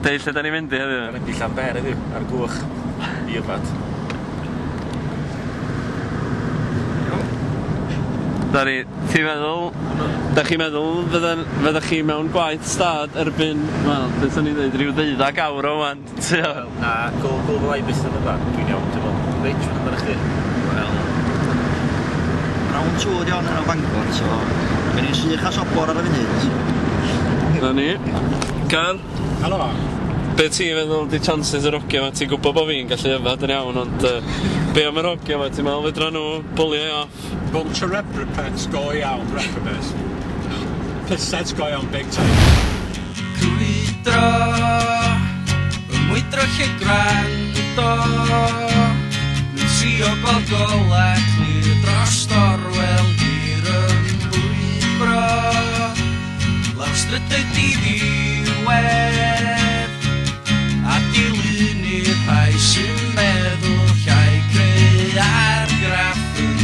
Dei lle da ni'n mynd i heddiw? Mae'n mynd i llanber heddiw, ar Gwch, i yfad. Dari, ti'n meddwl... Da chi'n meddwl fyddech chi mewn gwaith stad erbyn... Wel, beth o'n i'n dweud, rhyw 12 awr o wan. Na, gol fydda i byth yn yma. Dwi'n iawn, dwi'n meddwl. Reit, dwi'n meddwl chdi. Wel... Rawn tŵr iawn yn o Fangor, so... Gen i'n sych a sobor ar y funud. Na ni. Gan? Halo. Be ti'n meddwl di chances yr ogio yma? Ti'n gwybod bod fi'n gallu yfad yn iawn, ond... Be am yr ogio yma? Ti'n meddwl fedra nhw bwlio off? Bunch of reprobate go iawn, reprobates. Pysets go iawn big time. Crwydro, ymwydro lle gwrando, yn trio gweld golau clir dros dorwel hir yn bwybro, lawr strydau diddiwedd, a dilynu'r rhai sy'n meddwl llai creu argraff yn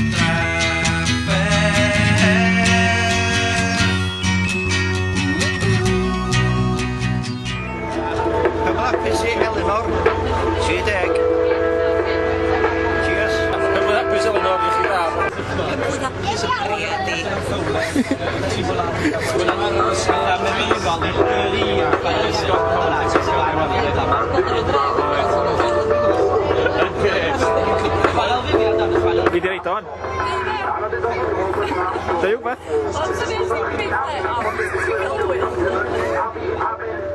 Penblwydd Elinor, 30. Cheers. Penblwydd Elinor, i chi dda. Penblwydd Elinor. Fi di reid o'n? Deu beth? Ond sy'n ei sy'n bethau,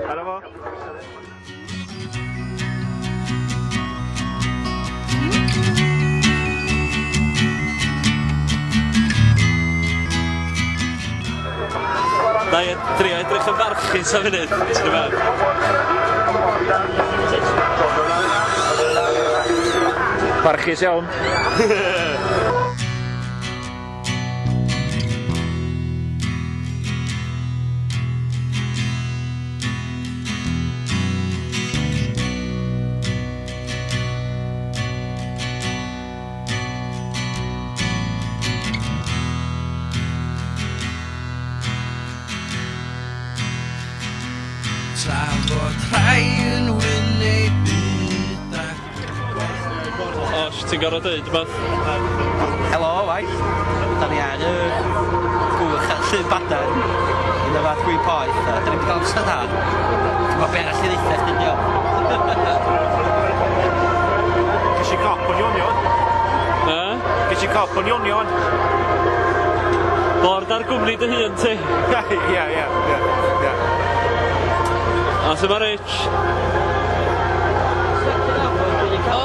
Halo fo. Da i drio edrych yn barchus am funud, ti'n gwybod? Barchus iawn. Tra bod rhai yn wynebu ac Osh, ti'n gorfod dweud rhywbeth? Helo, waith. Da ni ar y Gwch at Llyn Badan. Yn y fath gwyn poeth. Da ni'n cael amser da. Dwi'n meddwl be arall i ddeitha chdi diolch. Ges i cop o'n ionion. Ges i cop o'n ionion. Bord ar gwmni dy hun ti. Ia. A sy'n ma Rich? O!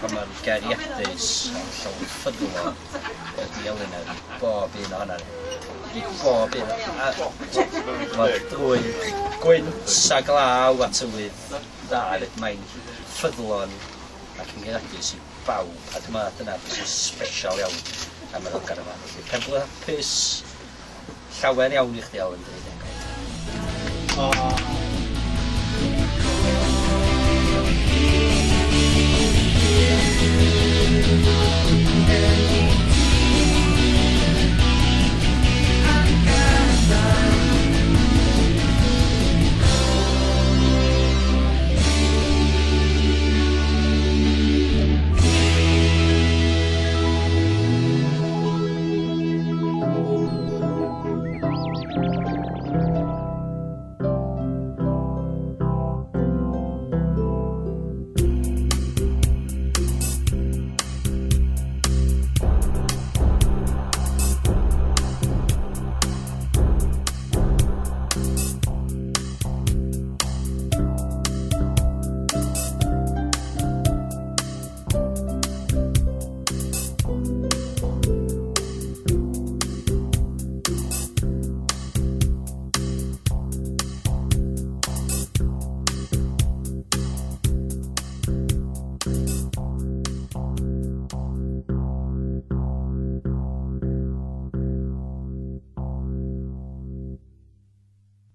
Mae'n gariadus am llawn ffyddlon ydi Elinor i bob un ohono ni. I bob un. Mae'n drwy gwynt a glaw a tywydd dda. Mae'n ffyddlon ac yn gariadus i bawb. A dyma dyna beth sy'n special iawn am yr olgar yma. Penblwydd hapus, llawen iawn i chdi Alan.